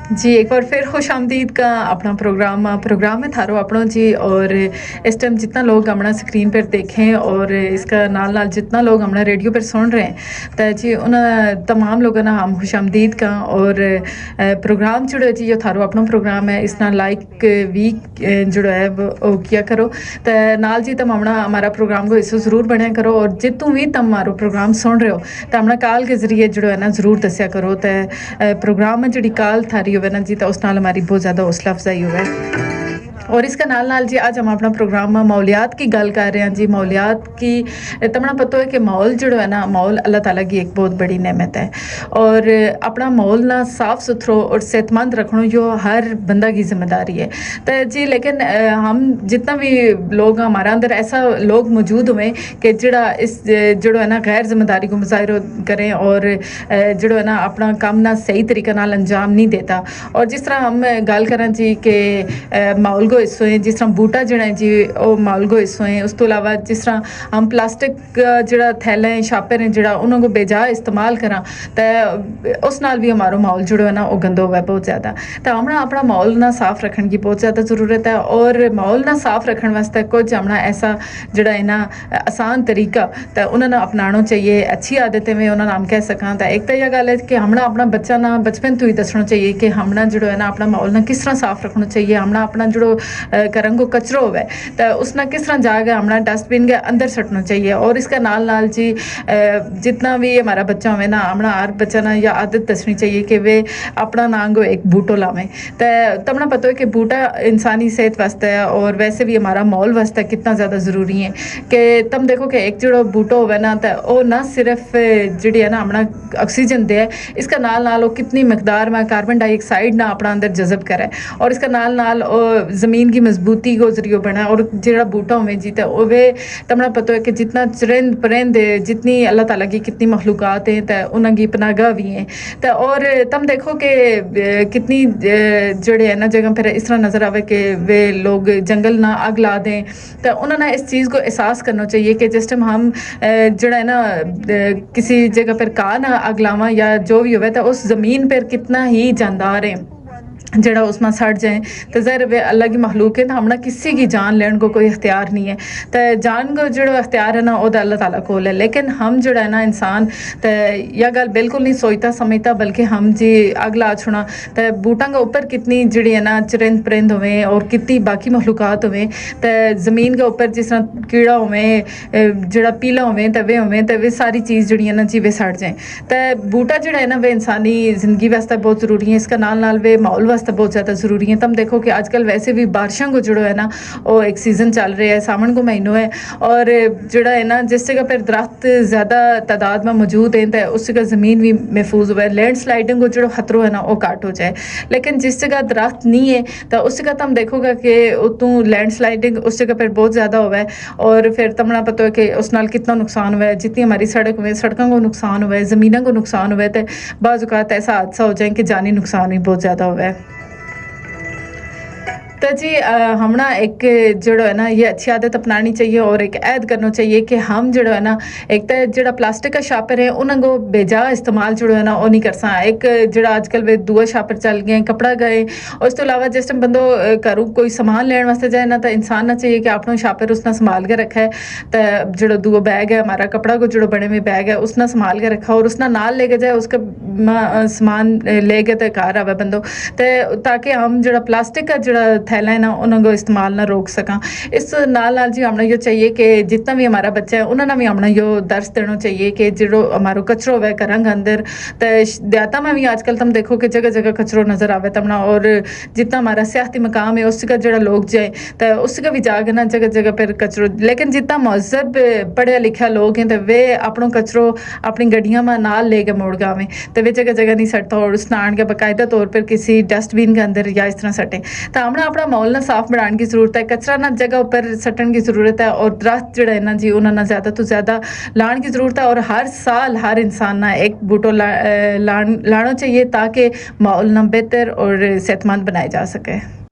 जी, एक बार फिर खुशामदीद का अपना प्रोग्राम है थारो अपनों जी। और इस टाइम जितना लोग हमने स्क्रीन पर देखें और इसका नाल नाल जितना लोग हमने रेडियो पर सुन रहे हैं तो जी उन तमाम लोगों ना हम खुशामदीद का। और प्रोग्राम जुड़ो जी जो थारो अपना प्रोग्राम है इस ना लाइक भी जुड़ो है वो किया करो तो नाल जी तम हमना हमारा प्रोग्राम को इसको ज़रूर बनया करो। और जितू भी तम हमारो प्रोग्राम सुन रहे हो तो हमने काल के ज़रिए जुड़ो है ना ज़रूर दसिया करो तो प्रोग्राम में जी काल थारी होवे ना जी तो उस नाल हमारी बहुत ज़्यादा हौसला अफजाई होवे। और इसका नाल नाल जी आज हम अपना प्रोग्राम में मौलियात की गल कर रहे हैं जी। मौलियात की तमना पता है कि माहौल जो है ना माहौल अल्लाह ताला की एक बहुत बड़ी नेमत है। और अपना माहौल ना साफ सुथरो और सेहतमंद रखना जो हर बंदा की जिम्मेदारी है तो जी। लेकिन हम जितना भी लोग हमारा अंदर ऐसा लोग मौजूद हुए कि जड़ा इस जड़ो है ना गैर जिम्मेदारी को मुजाहिर करें और जड़ो है ना अपना काम ना सही तरीके नाल अंजाम नहीं देता। और जिस तरह हम गल करें जी कि माहौल को हिस्सों है जिस तरह बूटा जड़ा है जी वो माहौल को हिस्सों है। उस तो अलावा जिस तरह हम प्लास्टिक जड़ा थैले हैं छापर हैं जड़ा उन्होंने बेजा इस्तेमाल करा तो उस नाल भी हमारा माहौल जुड़ो है ना वो गंदा हुआ है बहुत ज़्यादा। तो हमने अपना माहौल ना साफ रखने की बहुत ज़्यादा ज़रूरत है। और माहौल ना साफ रखने वास्ते कुछ हमने ऐसा जड़ा है ना आसान तरीका तो उन्होंने अपनाना चाहिए। अच्छी आदतें में उन्होंने हम कह सकें तो एक तो यह गल है कि हमने अपना बच्चा ना बचपन तो ही दसना चाहिए कि हमने जो है ना अपना माहौल ना किस तरह साफ रखना चाहिए। हमने अपना जो करंग को कचरो होवे तो उसना किस तरह जाकर हमने डस्टबिन के अंदर सटना चाहिए। और इसका नाल नाल जी जितना भी हमारा बच्चा होवे ना हमने हर बच्चा ना यह आदत दसनी चाहिए कि वे अपना नांगो एक बूटो लावे तो तमना पता है कि बूटा इंसानी सेहत वास्ते है और वैसे भी हमारा माहौल वास्ते कितना ज़्यादा ज़रूरी है कि तुम देखो कि एक जो बूटो होवे ना तो वो ना सिर्फ जी है ना अपना ऑक्सीजन दे इसका नाल नाल वो कितनी मकदार में कार्बन डाइऑक्साइड ना अपना अंदर जज़ब करे और इसका नाल नाल ज़मीन की मजबूती को जरिए बना। और जो बूटा होवे जी तो वे तमना पता है कि जितना चरिंद परिंद जितनी अल्लाह ताला की कितनी मखलूक़ात हैं तो उनकी पनागाह भी हैं तो। और तुम देखो कि कितनी जड़े है ना जगह फिर इस तरह नज़र आवे कि वे लोग जंगल ना आग ला दें तो उन्होंने इस चीज़ को एहसास करना चाहिए कि जिस टाइम हम जड़ा है ना किसी जगह पर का ना आग लावा या जो भी होवे तो उस ज़मीन पर कितना ही जानदार है जड़ा उसमें सड़ जाए तो ज़ाहिर वे अल्लाह की मखलूक है तो हमने किसी की जान लेने को कोई इख्तियार नहीं है तो जान को जो इख्तियार है ना वो अल्लाह ताला को है। लेकिन हम जो है ना इंसान तो यह गल बिल्कुल नहीं सोचता समझता बल्कि हम जी अग ला छुना तो बूटा के ऊपर कितनी जड़ी है ना चरिंद परिंद हुए और कितनी बाकी मखलूक़ात हुए तो ज़मीन के ऊपर जिस तरह कीड़ा हुए जड़ा पीला हुए तो वे सारी चीज़ जड़ी है ना जी वे सड़ जाए तो बूटा जो है ना वे इंसानी ज़िंदगी वास्ते बहुत ज़रूरी है। इसका नाल नाल वे माहौल वास्ते बहुत ज़्यादा ज़रूरी है। तुम देखो कि आजकल वैसे भी बारिशों को जुड़ो है ना वो एक सीज़न चल रहा है सावन को महीनों है और जड़ा है ना जिस जगह पर दरख्त ज़्यादा तादाद में मौजूद हैं तो उस जगह ज़मीन भी महफूज हुआ है लैंड स्लाइडिंग को जो खतरो है ना वो काट हो जाए। लेकिन जिस जगह दरख्त नहीं है तो उस जगह तुम देखोगे कि उतू लैंड स्लाइडिंग उस जगह पर बहुत ज़्यादा हुआ है और फिर तमना पता है कि उस नाल कितना नुकसान हुआ है। जितनी हमारी सड़क हुए सड़कों को नुकसान हुआ है ज़मीनों को नुकसान हुआ है तो बाज़ औक़ात ऐसा हादसा हो जाए कि जानी नुकसान भी बहुत ज़्यादा हुआ है। तो जी हमना एक जड़ो है ना ये अच्छी आदत अपनानी चाहिए और एक ऐद करना चाहिए कि हम जड़ो है ना एक तो जड़ा प्लास्टिक का शापर है उनको बेजा इस्तेमाल जड़ो है ना वो नहीं कर सा। एक जड़ा आजकल वे दुआ शापर चल गए कपड़ा गए और इस तो अलावा जिस टाइम बंदो घरों कोई सामान लेने वास्ते जाए ना तो इंसान ना चाहिए कि अपना शापर उसने संभाल के रखा है तो जड़ो दुआ बैग है हमारा कपड़ा को जड़ो बने हुए बैग है उसने संभाल के रखा और उसने नाल लेके जाए उसका सामान ले गए तो घर आवे बंदो तो ताकि हम जड़ा प्लास्टिक का जड़ा थैला है ना उनको इस्तेमाल ना रोक सका। इस नाल नाल जी हमने यो चाहिए कि जितना भी हमारा बच्चा है उन्होंने भी हमने यो दर्श देना चाहिए कि जो हमारो कचरो है करंग अंदर तो देहाता में भी आजकल तुम देखो कि जगह जगह कचरो नज़र आवे तमना और जितना हमारा सियाती मकाम है उसका जड़ा लोग जाए तो उसका भी जाके ना जगह जगह पर कचरो। लेकिन जितना महजब पढ़े लिखा लोग हैं तो वे अपनों कचरो अपनी गड्डियां में नाल ले के मोड़ गावे तो वे जगह जगह नहीं सटता और स्नान के बाकायदा तौर पर किसी डस्टबिन के अंदर या इस तरह सटे तो हमने अपना माहौल ना साफ बनाने की जरूरत है। कचरा ना जगह पर सटन की जरूरत है और दरख्त जड़ा है ना जी उन्होंने ज़्यादा तो ज़्यादा लाने की जरूरत है और हर साल हर इंसान ना एक बूटो लाना चाहिए ताकि माहौल ना बेहतर और सेहतमंद बनाया जा सके।